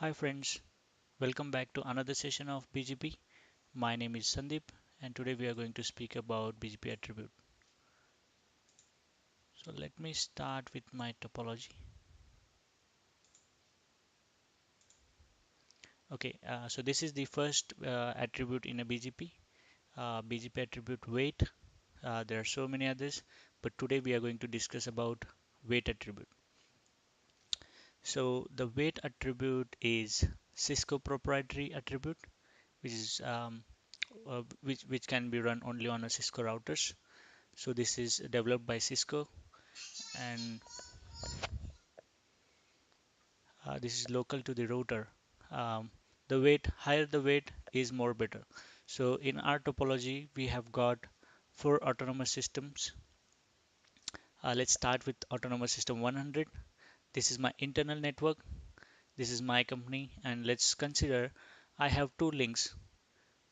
Hi friends, welcome back to another session of BGP. My name is Sandeep and today we are going to speak about BGP attribute. So let me start with my topology. So this is the first attribute in a BGP, BGP attribute weight. There are so many others, but today we are going to discuss about weight attribute. So the weight attribute is Cisco proprietary attribute, which is which can be run only on a Cisco routers. So this is developed by Cisco and this is local to the router. The weight, higher the weight is more better. So in our topology, we have got four autonomous systems. Let's start with autonomous system 100. This is my internal network. This is my company. And let's consider I have two links,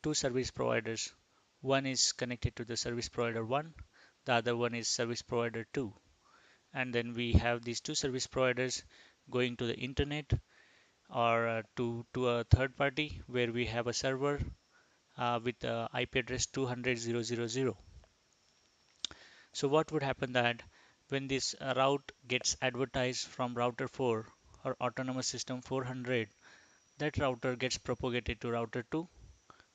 two service providers. One is connected to the service provider 1. The other one is service provider 2. And then we have these two service providers going to the internet or to a third party where we have a server with IP address 200.0.0.0. So what would happen that when this route gets advertised from router 4 or autonomous system 400, that router gets propagated to router 2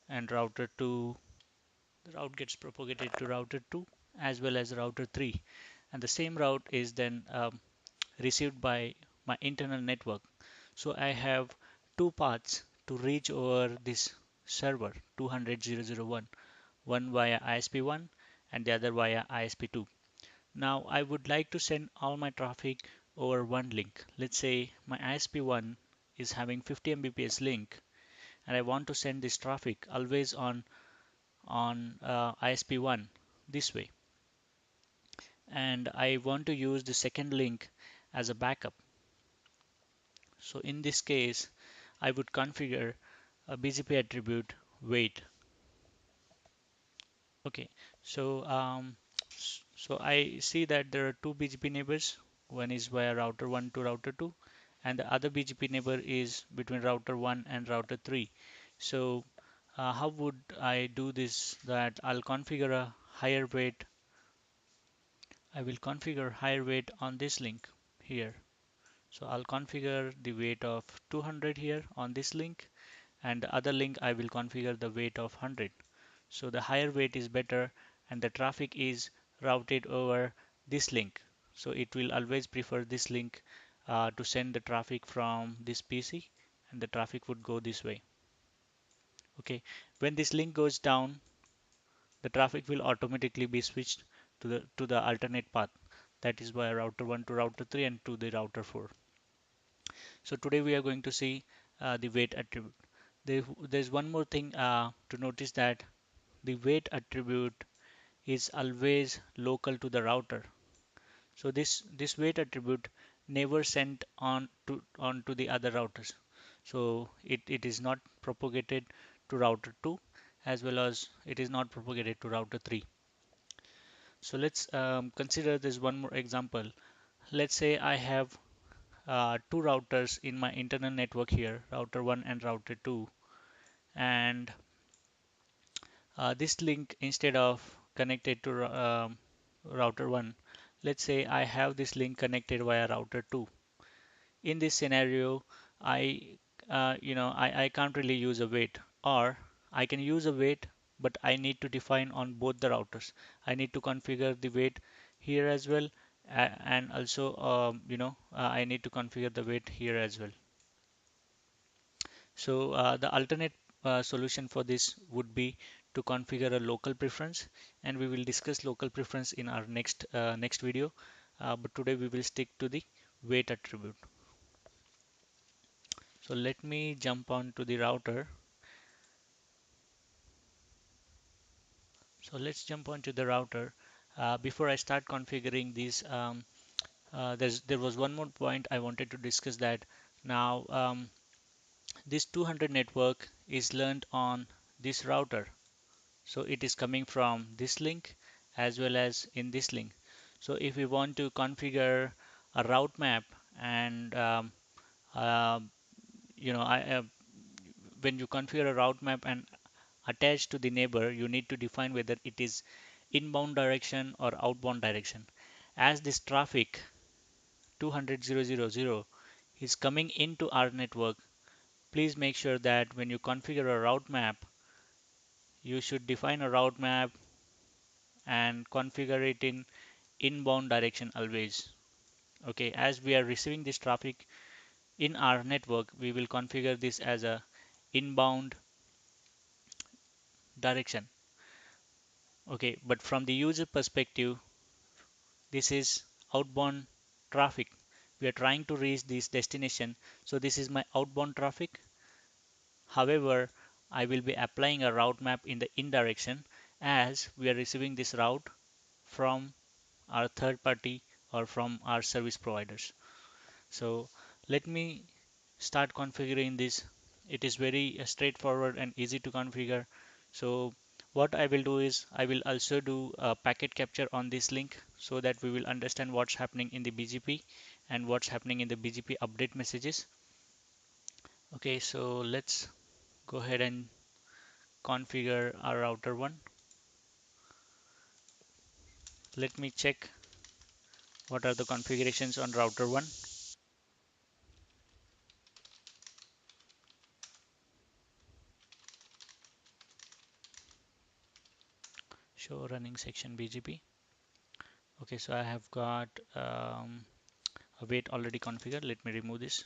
and router 2 the route gets propagated to router 2 as well as router 3, and the same route is then received by my internal network. So I have two paths to reach over this server 200.0.0.1, one via ISP1 and the other via ISP2. Now I would like to send all my traffic over one link. Let's say my ISP1 is having 50 Mbps link and I want to send this traffic always on ISP1 this way, and I want to use the second link as a backup. So in this case, I would configure a BGP attribute weight. Okay, so so I see that there are two BGP neighbors. One is via router 1 to router 2, and the other BGP neighbor is between router 1 and router 3. So how would I do this? That I'll configure a higher weight. I will configure higher weight on this link here. So I'll configure the weight of 200 here on this link, and the other link I will configure the weight of 100. So the higher weight is better and the traffic is routed over this link. So it will always prefer this link to send the traffic from this PC, and the traffic would go this way. Okay, when this link goes down, the traffic will automatically be switched to the alternate path, that is via router 1 to router 3 and to the router 4. So today we are going to see the weight attribute. There's one more thing to notice, that the weight attribute is always local to the router. So this weight attribute never sent on to the other routers. So it is not propagated to router 2 as well as it is not propagated to router 3. So let's consider this one more example. Let's say I have two routers in my internal network here, router 1 and router 2, and this link, instead of connected to router 1, let's say I have this link connected via router 2. In this scenario, I can't really use a weight, or I can use a weight, but I need to define on both the routers. I need to configure the weight here as well, and also I need to configure the weight here as well. So the alternate solution for this would be to configure a local preference, and we will discuss local preference in our next video. But today we will stick to the weight attribute. So let me jump on to the router. So let's jump onto the router. Before I start configuring these, there was one more point I wanted to discuss, that now this 200 network is learned on this router. So it is coming from this link as well as in this link. So if we want to configure a route map and when you configure a route map and attach to the neighbor, you need to define whether it is inbound direction or outbound direction. As this traffic 200,000 is coming into our network, please make sure that when you configure a route map, you should define a route map and configure it in inbound direction always. Okay, as we are receiving this traffic in our network, we will configure this as a inbound direction. Okay, but from the user perspective, this is outbound traffic. We are trying to reach this destination, so this is my outbound traffic. However, I will be applying a route map in the in direction as we are receiving this route from our third party or from our service providers. So let me start configuring this. It is very straightforward and easy to configure. So what I will do is I will also do a packet capture on this link so that we will understand what's happening in the BGP and what's happening in the BGP update messages. Okay, so let's go ahead and configure our router 1. Let me check what are the configurations on router 1. Show running section BGP. Okay, so I have got a weight already configured. Let me remove this.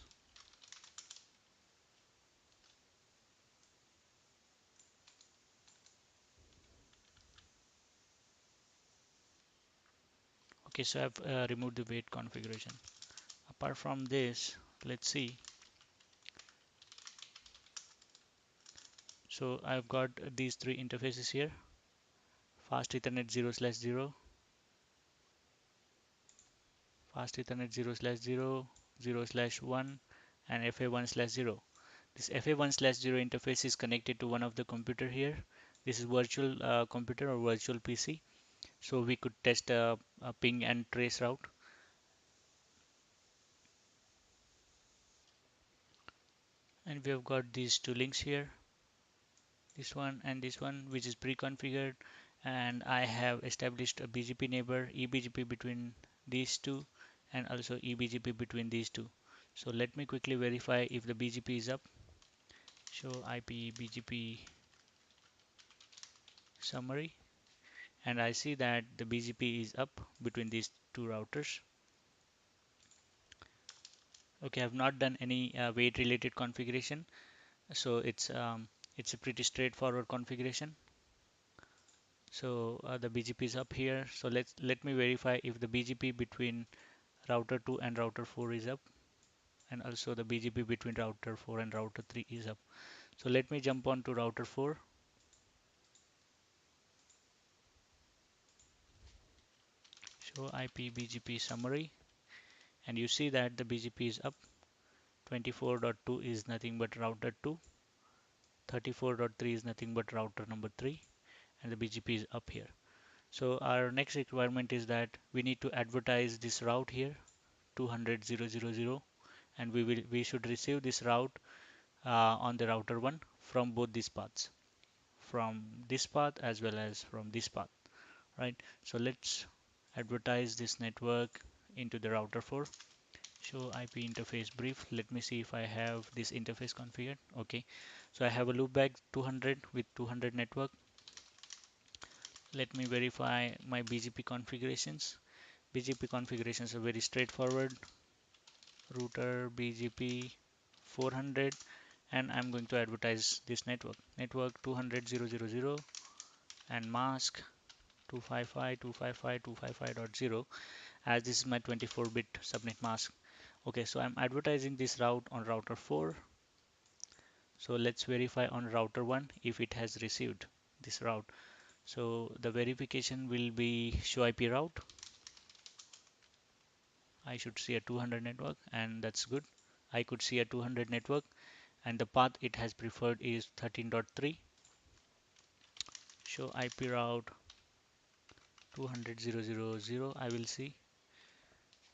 Okay, so I've removed the weight configuration. Apart from this, let's see. So I've got these three interfaces here: fast Ethernet 0/0, fast Ethernet 0/0, 0/1, and FA1/0. This FA1/0 interface is connected to one of the computer here. This is virtual computer or virtual PC. So we could test a ping and trace route. And we have got these two links here, this one and this one, which is pre-configured, and I have established a BGP neighbor eBGP between these two and also eBGP between these two. So let me quickly verify if the BGP is up. Show IP BGP summary, and I see that the BGP is up between these two routers. Okay, I've not done any weight related configuration, so it's a pretty straightforward configuration. So the BGP is up here. So let me verify if the BGP between router 2 and router 4 is up, and also the BGP between router 4 and router 3 is up. So let me jump on to router 4. Show IP BGP summary, and you see that the BGP is up. 24.2 is nothing but router 2. 34.3 is nothing but router number 3, and the BGP is up here. So our next requirement is that we need to advertise this route here, 200,000, and we should receive this route on the router 1 from both these paths, from this path as well as from this path, right? So let's advertise this network into the router 4. Show IP interface brief. Let me see if I have this interface configured. Okay, so I have a loopback 200 with 200 network. Let me verify my BGP configurations. BGP configurations are very straightforward. Router BGP 400, and I'm going to advertise this network 200,000 and mask 255.255.255.0, as this is my 24-bit subnet mask. Okay, so I'm advertising this route on router 4. So let's verify on router 1 if it has received this route. So the verification will be show IP route. I should see a 200 network, and that's good. I could see a 200 network, and the path it has preferred is 13.3. Show IP route 200,000. I will see.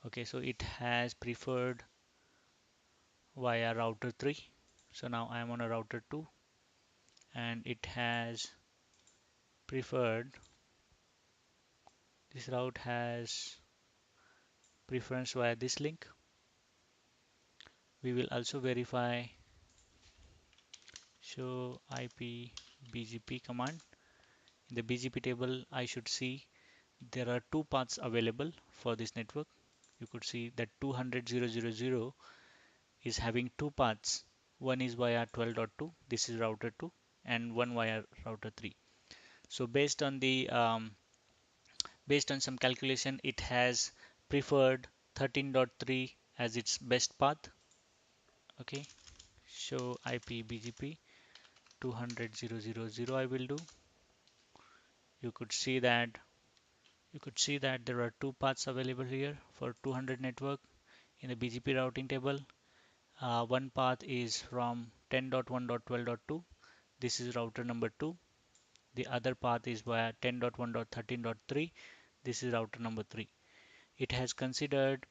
Okay, so it has preferred via router 3. So now I am on a router 2 and it has preferred, this route has preference via this link. We will also verify show IP BGP command. In the BGP table, I should see there are two paths available for this network. You could see that 200.0.0.0 is having two paths. One is via 12.2, this is router 2, and one via router 3. So based on some calculation, it has preferred 13.3 as its best path. Okay, show IP BGP 200.0.0.0 I will do. You could see that there are two paths available here for 200 network in the BGP routing table. One path is from 10.1.12.2. This is router number 2. The other path is via 10.1.13.3. This is router number 3. It has considered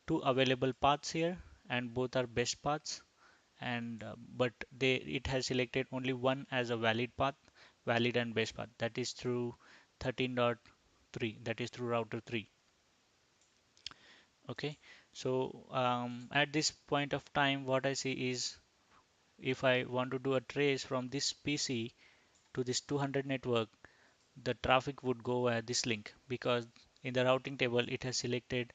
two available paths here and both are best paths, and but it has selected only one as a valid path, valid and best path, that is through 13.3, that is through router 3. Okay, so at this point of time what I see is if I want to do a trace from this PC to this 200 network, the traffic would go via this link because in the routing table it has selected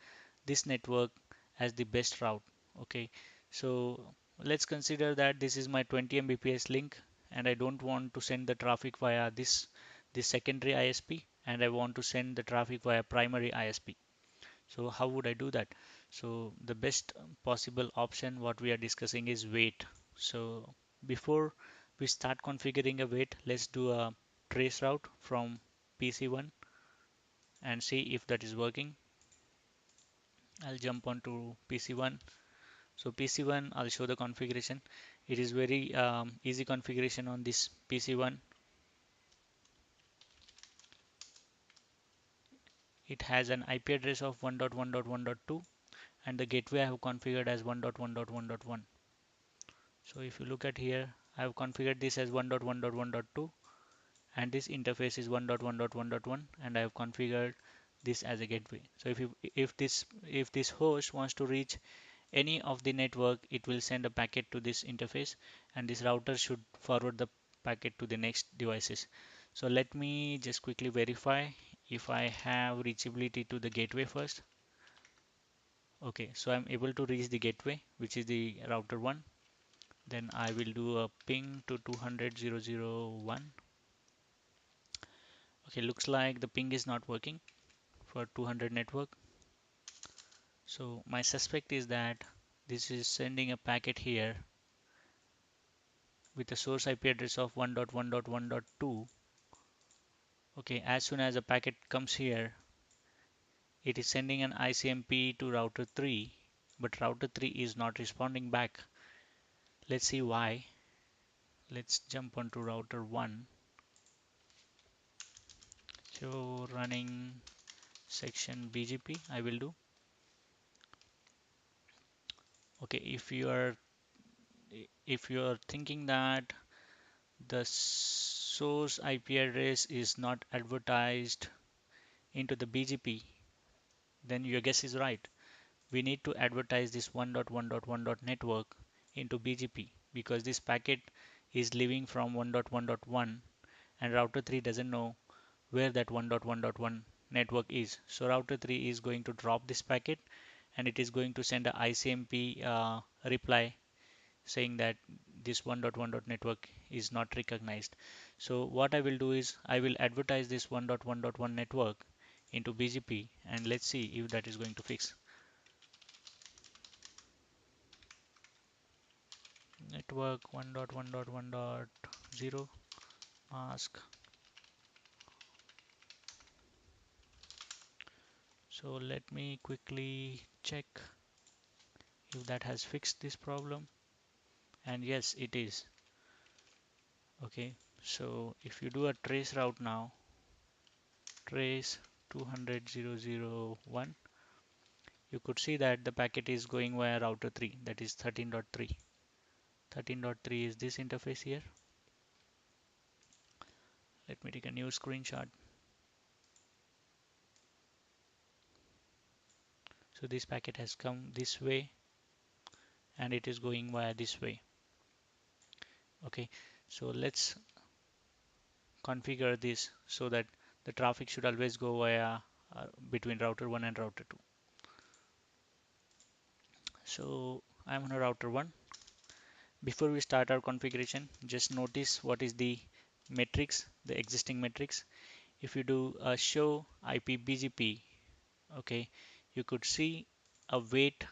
this network as the best route. Okay, so let's consider that this is my 20 Mbps link and I don't want to send the traffic via this secondary ISP, and I want to send the traffic via primary ISP. So how would I do that? So the best possible option what we are discussing is wait. So before we start configuring a wait, let's do a trace route from PC1 and see if that is working. I'll jump onto PC1. So PC1, I'll show the configuration. It is very easy configuration on this PC1. It has an IP address of 1.1.1.2 and the gateway I have configured as 1.1.1.1. So if you look at here, I have configured this as 1.1.1.2 and this interface is 1.1.1.1 and I have configured this as a gateway. So if this host wants to reach any of the network, it will send a packet to this interface and this router should forward the packet to the next devices. So let me just quickly verify if I have reachability to the gateway first. Okay, so I'm able to reach the gateway, which is the router 1. Then I will do a ping to 200.0.0.1. Okay, looks like the ping is not working for 200 network. So my suspect is that this is sending a packet here with a source IP address of 1.1.1.2. Okay, as soon as a packet comes here, it is sending an ICMP to router 3, but router 3 is not responding back. Let's see why. Let's jump onto router 1. So running section BGP I will do. Okay, if you are thinking that the source IP address is not advertised into the BGP, then your guess is right. We need to advertise this 1.1.1. network into BGP because this packet is leaving from 1.1.1 and router 3 doesn't know where that 1.1.1 network is. So router 3 is going to drop this packet and it is going to send a ICMP reply saying that this 1.1. network is not recognized. So what I will do is I will advertise this 1.1.1 network into BGP and let's see if that is going to fix. Network 1.1.1.0 mask. So let me quickly check if that has fixed this problem, and yes it is. Okay, so if you do a trace route now, trace 200.0.0.1, you could see that the packet is going via router 3, that is 13.3. 13.3 is this interface here. Let me take a new screenshot. So this packet has come this way and it is going via this way. Okay, so let's configure this so that the traffic should always go via between router 1 and router 2. So I'm on a router 1. Before we start our configuration, just notice what is the metrics, the existing metrics. If you do a show IP BGP, okay, you could see a weight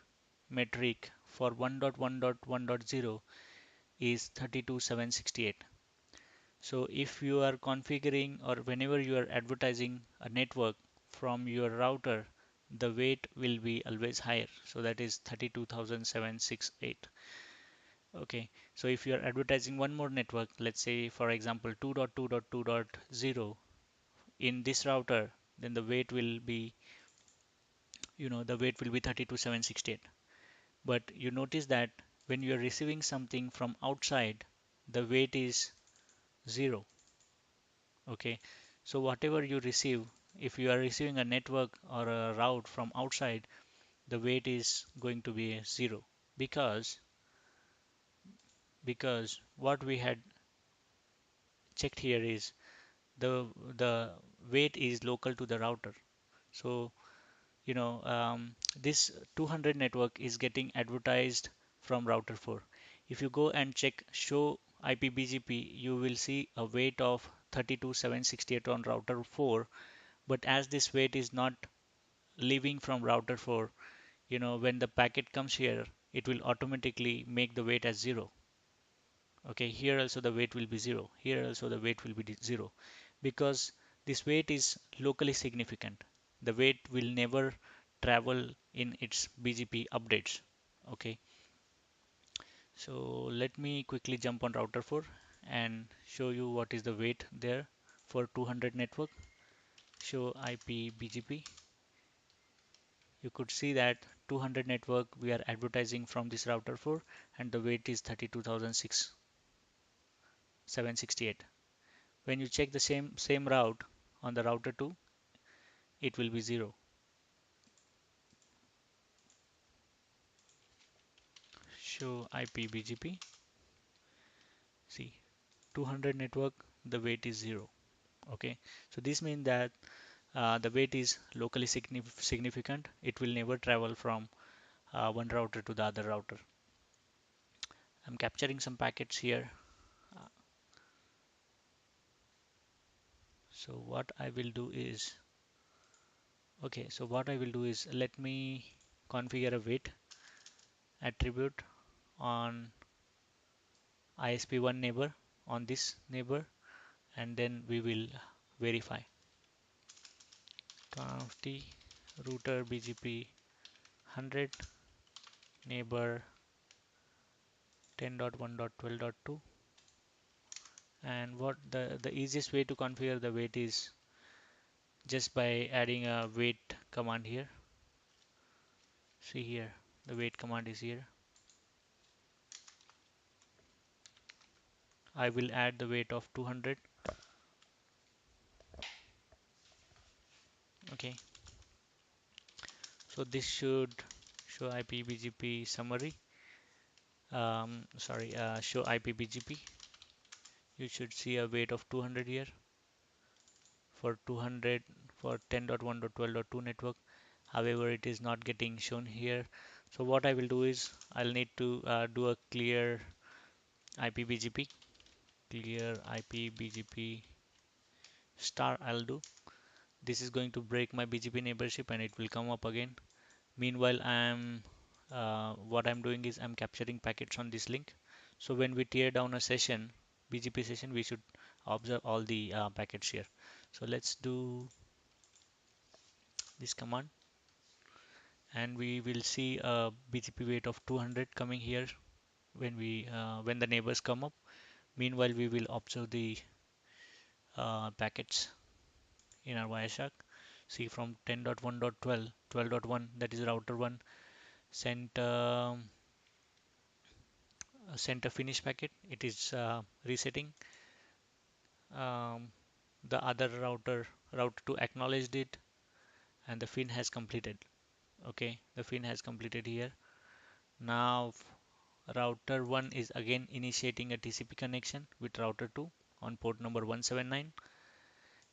metric for 1.1.1.0 is 32,768. So if you are configuring or whenever you are advertising a network from your router, the weight will be always higher. So that is 32,768. Okay, so if you are advertising one more network, let's say for example 2.2.2.0 in this router, then the weight will be, the weight will be 32,768. But you notice that when you are receiving something from outside, the weight is 0. Okay, so whatever you receive, if you are receiving a network or a route from outside, the weight is going to be 0 because what we had checked here is the weight is local to the router. So this 200 network is getting advertised from router 4. If you go and check show IP BGP, you will see a weight of 32,768 on router 4. But as this weight is not leaving from router 4, when the packet comes here, it will automatically make the weight as 0. Okay, here also the weight will be 0. Here also the weight will be 0 because this weight is locally significant. The weight will never travel in its BGP updates. Okay, so let me quickly jump on router 4 and show you what is the weight there for 200 network. Show IP BGP. You could see that 200 network we are advertising from this router 4 and the weight is 32,768. When you check the same route on the router 2, it will be 0. Show IP BGP. See, 200 network, the weight is 0. Okay, so this means that the weight is locally significant. It will never travel from one router to the other router. I'm capturing some packets here. Uh, so what I will do is, let me configure a weight attribute on ISP1 neighbor on this neighbor, and then we will verify. Conf router BGP 100 neighbor 10.1.12.2, and what the easiest way to configure the weight is just by adding a weight command here. See here, the weight command is here. I will add the weight of 200. Okay, so this should show IP BGP summary. Show IP BGP. You should see a weight of 200 here for 200 for 10.1.12.2 network. However, it is not getting shown here. So what I will do is I'll need to do a clear IP BGP. Clear IP BGP star I'll do. This is going to break my BGP neighborship and it will come up again. Meanwhile, what I'm doing is I'm capturing packets on this link. So when we tear down a session, BGP session, we should observe all the packets here. So let's do this command and we will see a BGP weight of 200 coming here when the neighbors come up. Meanwhile, we will observe the packets in our Wireshark. See from 10.1.12, 12.1, that is router 1 sent sent a finish packet. It is resetting. Um, the other router 2 acknowledged it, and the fin has completed. Okay, the fin has completed here. Now router 1 is again initiating a TCP connection with router 2 on port number 179.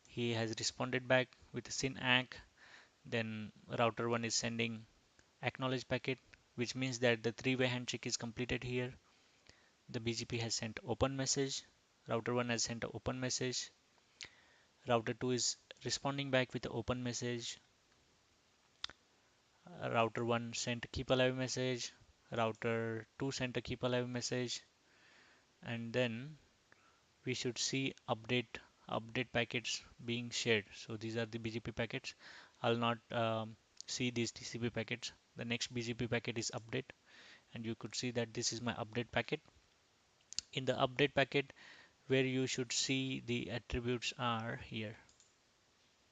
He has responded back with a SYN ACK. Then router 1 is sending acknowledge packet, which means that the three-way handshake is completed here. The BGP has sent open message. Router 1 has sent an open message. Router 2 is responding back with the open message. Router 1 sent a keep alive message. Router 2 sent a keep alive message. And then we should see update packets being shared. So these are the BGP packets. I'll not see these TCP packets. The next BGP packet is update, and you could see that this is my update packet. In the update packet, where you should see the attributes are here.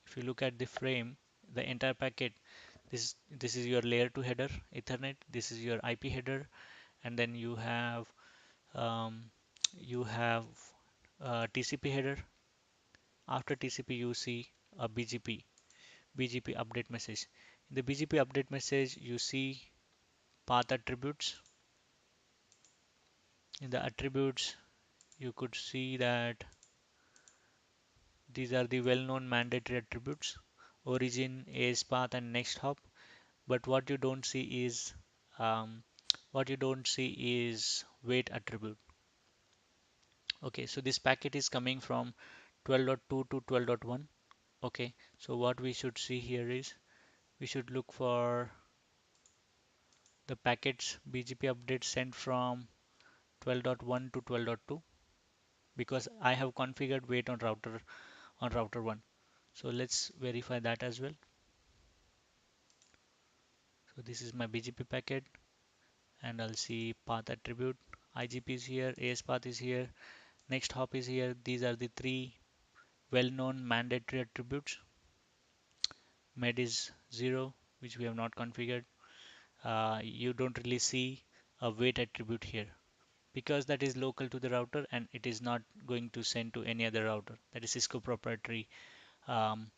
If you look at the frame, the entire packet, this is your layer 2 header Ethernet, this is your IP header, and then um, you have TCP header. After TCP, you see a BGP update message. In the BGP update message, you see path attributes. In the attributes, you could see that these are the well-known mandatory attributes: origin, AS path, and next hop. But um, what you don't see is weight attribute. Okay, so this packet is coming from 12.2 to 12.1. Okay, so what we should see here is we should look for the packets BGP update sent from 12.1 to 12.2, because I have configured wait on router 1. So let's verify that as well. So this is my BGP packet, and I'll see path attribute. IGP is here, AS path is here, next hop is here. These are the three well-known mandatory attributes. Med is 0, which we have not configured. You don't really see a wait attribute here, because that is local to the router and it is not going to send to any other router. That is Cisco proprietary um,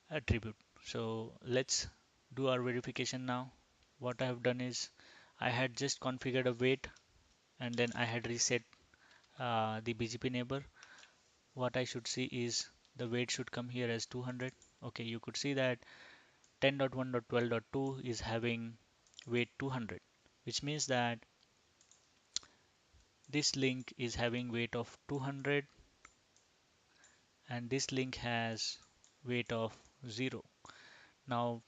attribute. So let's do our verification now. What I have done is I had just configured a wait, and then I had reset the BGP neighbor. What I should see is the wait should come here as 200. Okay, you could see that 10.1.12.2 is having weight 200, which means that this link is having weight of 200 and this link has weight of 0. Now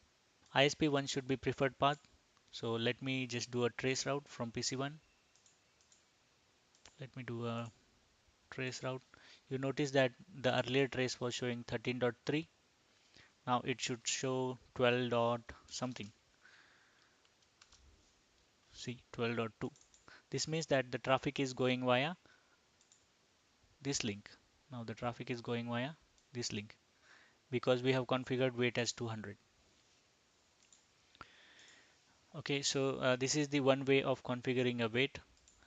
ISP1 should be preferred path. So let me just do a trace route from PC1. Let me do a trace route. You notice that the earlier trace was showing 13.3. Now it should show 12 dot something. See, 12.2. This means that the traffic is going via this link. Now the traffic is going via this link because we have configured weight as 200. Okay, so this is the one way of configuring a weight.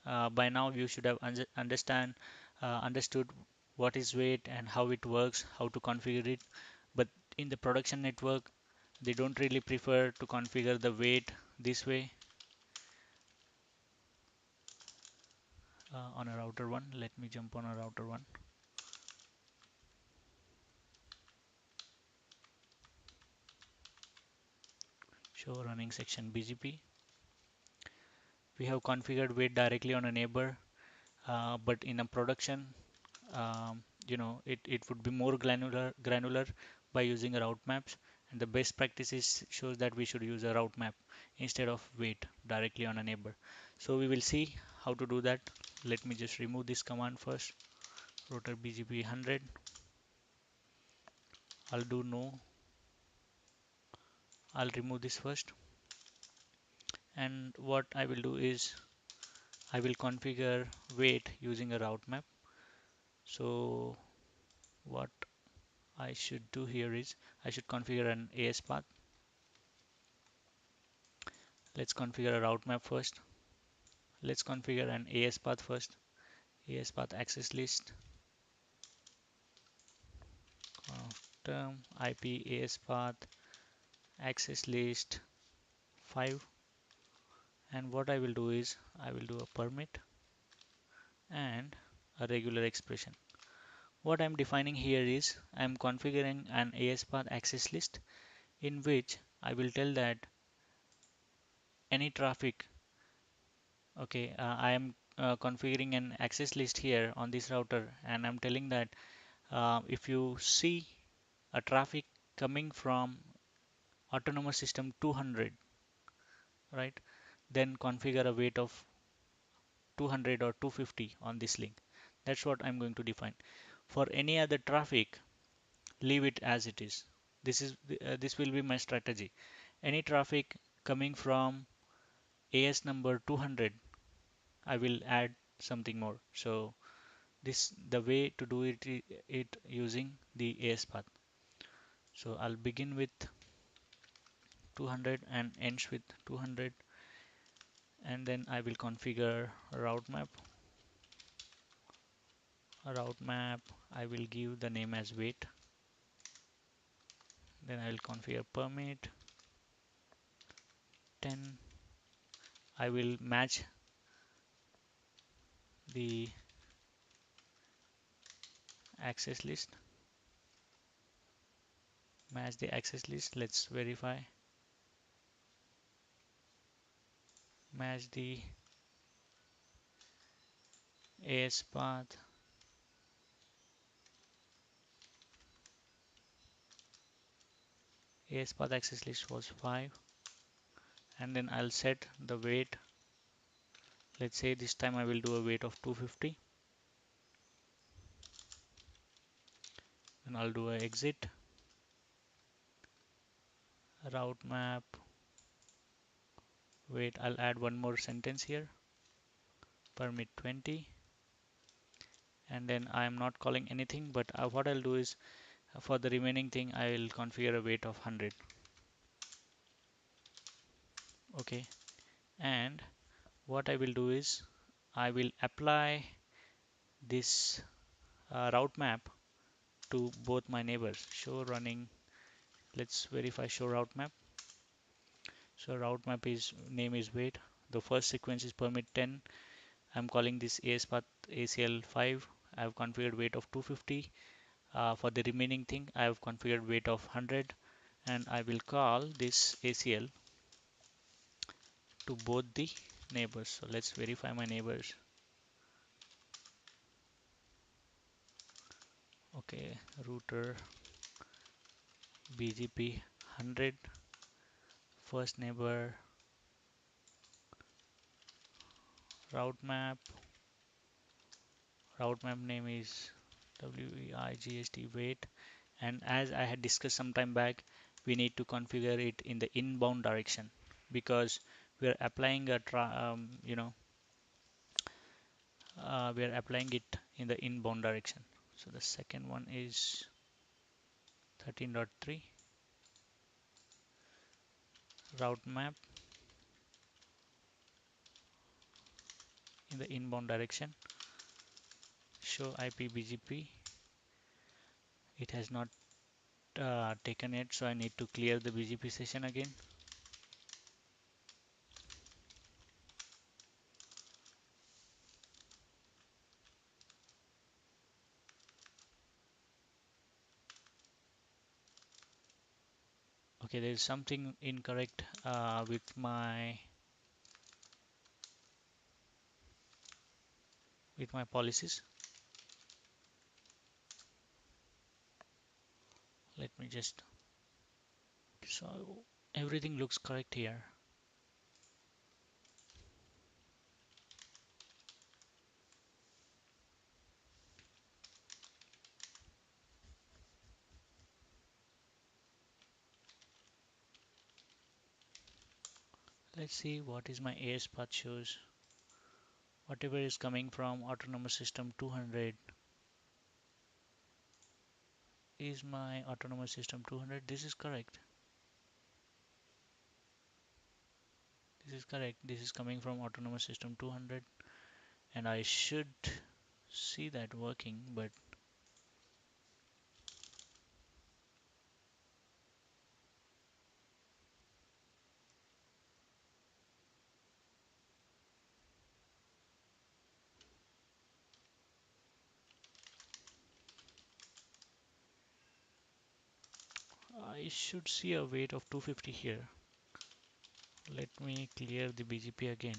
By now you should have understood what is weight and how it works, how to configure it. But in the production network, they don't really prefer to configure the weight this way. On a router 1, let me jump on a router 1. Show running section BGP. We have configured weight directly on a neighbor, but in a production, it would be more granular by using a route maps. And the best practices shows that we should use a route map instead of weight directly on a neighbor. So we will see how to do that. Let me just remove this command first. Router BGP 100. I'll do no. I'll remove this first. And what I will do is I will configure weight using a route map. So what I should do here is I should configure an AS path. Let's configure a route map first. Let's configure an AS path first. AS path access list, term IP AS path access list 5. And what I will do is I will do a permit and a regular expression. What I'm defining here is I'm configuring an AS path access list in which I will tell that any traffic, okay, I am configuring an access list here on this router, and I'm telling that if you see a traffic coming from autonomous system 200, right, then configure a weight of 200 or 250 on this link. That's what I'm going to define. For any other traffic, leave it as it is. This will be my strategy. Any traffic coming from AS number 200, I will add something more. So this the way to do it using the AS path. So I'll begin with 200 and ends with 200, and then I will configure a route map. I will give the name as weight. Then I will configure permit 10. I will match the access list. Let's verify. Match the AS path. AS path access list was 5, and then I'll set the weight. Let's say this time I will do a weight of 250, and I'll do a exit route map weight. I'll add one more sentence here, permit 20, and then I am not calling anything, but what I'll do is for the remaining thing I will configure a weight of 100. Okay, and what I will do is I will apply this route map to both my neighbors. Show running. Let's verify show route map. So route map is name is weight. The first sequence is permit 10. I'm calling this AS path ACL 5. I have configured weight of 250. For the remaining thing, I have configured weight of 100, and I will call this ACL to both the neighbors. So let's verify my neighbors. Okay, router BGP 100, first neighbor route map. Route map name is WEIGST weight, and as I had discussed some time back, we need to configure it in the inbound direction because we are applying we are applying it in the inbound direction. So the second one is 13.3 route map in the inbound direction. Show IP BGP. It has not taken it, so I need to clear the BGP session again. Okay, there is something incorrect with my policies. Let me just, so everything looks correct here. Let's see what is my AS path shows. Whatever is coming from autonomous system 200 is my autonomous system 200. This is correct. This is correct. This is coming from autonomous system 200, and I should see that working, but I should see a weight of 250 here. Let me clear the BGP again.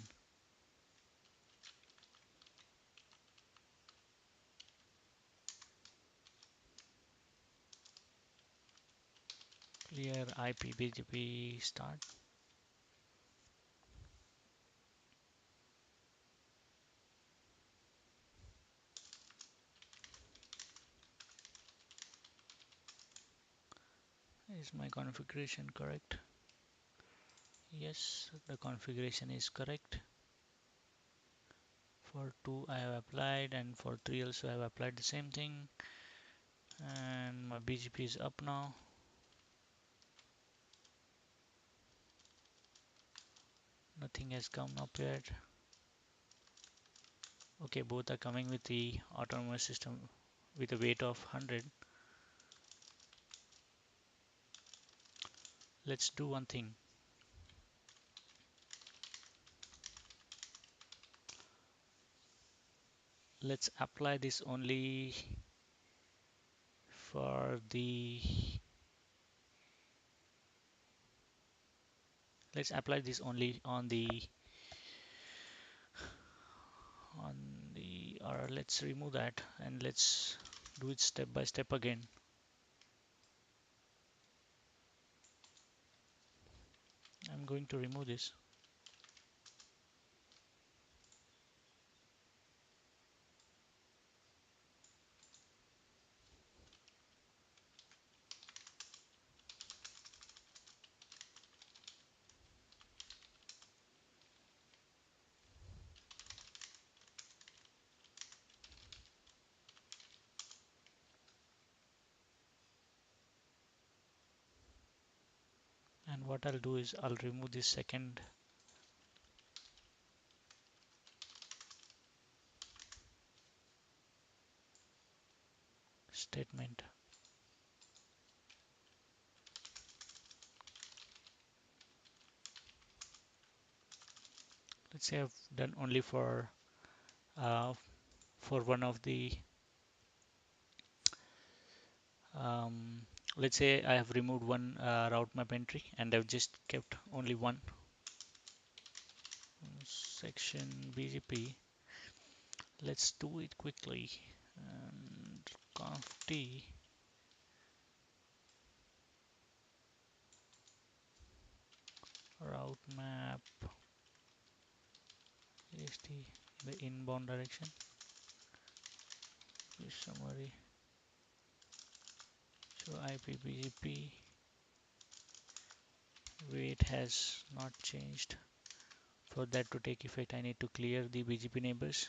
Clear IP BGP start. Is my configuration correct? Yes, the configuration is correct. For 2 I have applied, and for 3 also I have applied the same thing, and my BGP is up now. Nothing has come up yet. Okay, both are coming with the autonomous system with a weight of 100. Let's do one thing. Let's apply this only for the let's apply this only on the or let's remove that and let's do it step by step again. I'm going to remove this. And what I'll do is I'll remove this second statement. Let's say I've done only uh, for one of the um, let's say I have removed one route map entry and I've just kept only one section BGP. Let's do it quickly. And conf t route map is the inbound direction. Summary show IP BGP weight has not changed. For that to take effect, I need to clear the BGP neighbors.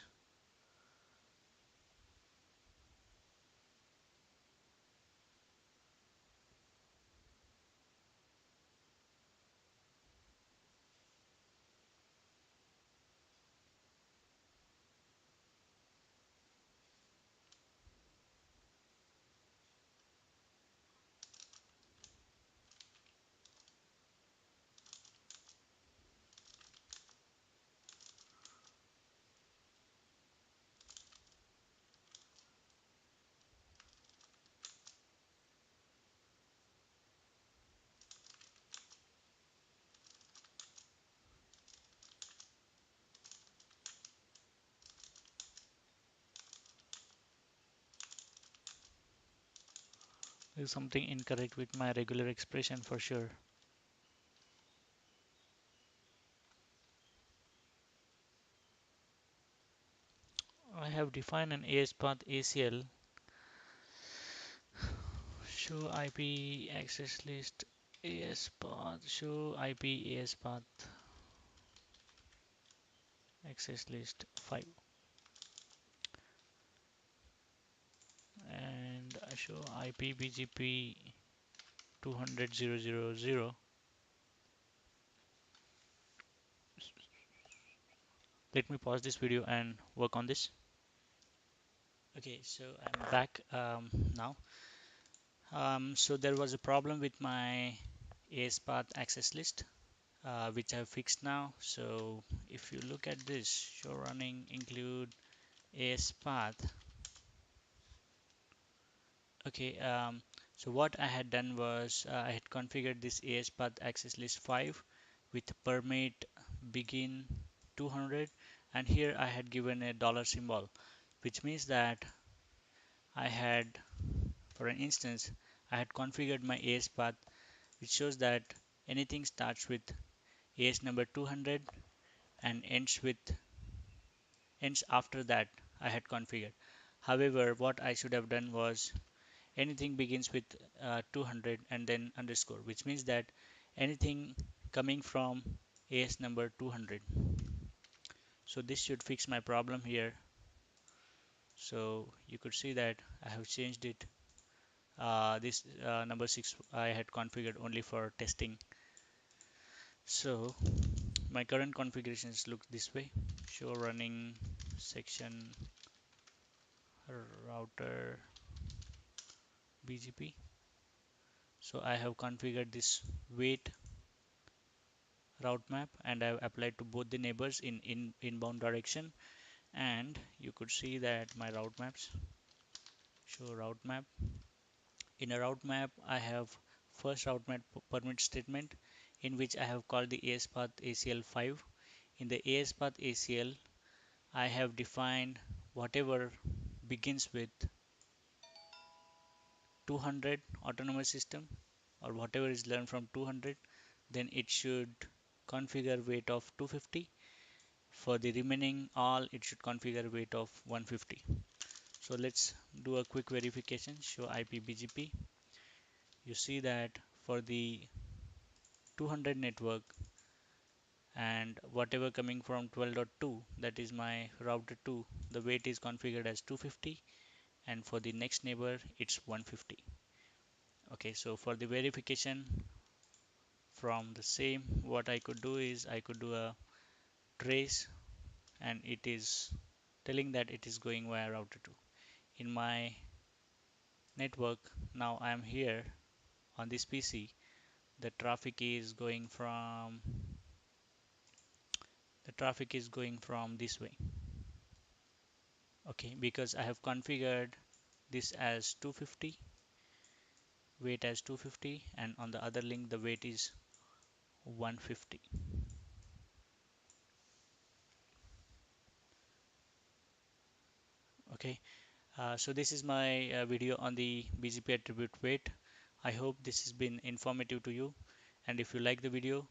There's something incorrect with my regular expression for sure. I have defined an AS path ACL show IP access list AS path show IP AS path access list 5 and I show IP BGP 200.0.0.0 Let me pause this video and work on this. Okay, so I'm back now. So there was a problem with my AS path access list, which I've fixed now. So if you look at this, show running include AS path. Okay, so what I had done was I had configured this AS path access list 5 with permit begin 200, and here I had given a dollar symbol, which means that I had, for an instance, I had configured my AS path, which shows that anything starts with AS number 200 and ends after that I had configured. However, what I should have done was anything begins with 200 and then underscore, which means that anything coming from AS number 200. So this should fix my problem here. So you could see that I have changed it. This number 6 I had configured only for testing. So my current configurations look this way. Show running section router BGP. So I have configured this weight route map and I've applied to both the neighbors in inbound direction, and you could see that my route maps show route map. In a route map I have first route map permit statement in which I have called the AS path ACL5. In the AS path ACL I have defined whatever begins with 200 autonomous system or whatever is learned from 200, then it should configure weight of 250. For the remaining all, it should configure weight of 150. So let's do a quick verification. Show IP BGP. You see that for the 200 network and whatever coming from 12.2, that is my router 2, the weight is configured as 250, and for the next neighbor it's 150. Okay, so for the verification from the same, what I could do is I could do a trace, and it is telling that it is going via router 2. In my network, now I am here on this PC, the traffic is going from this way. Okay, because I have configured this as 250, weight as 250, and on the other link the weight is 150. Okay, so this is my video on the BGP attribute weight. I hope this has been informative to you, and if you like the video,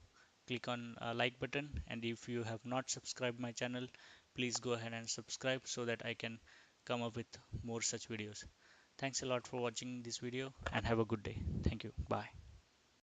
click on like button, and if you have not subscribed my channel, please go ahead and subscribe so that I can come up with more such videos. Thanks a lot for watching this video and have a good day. Thank you. Bye.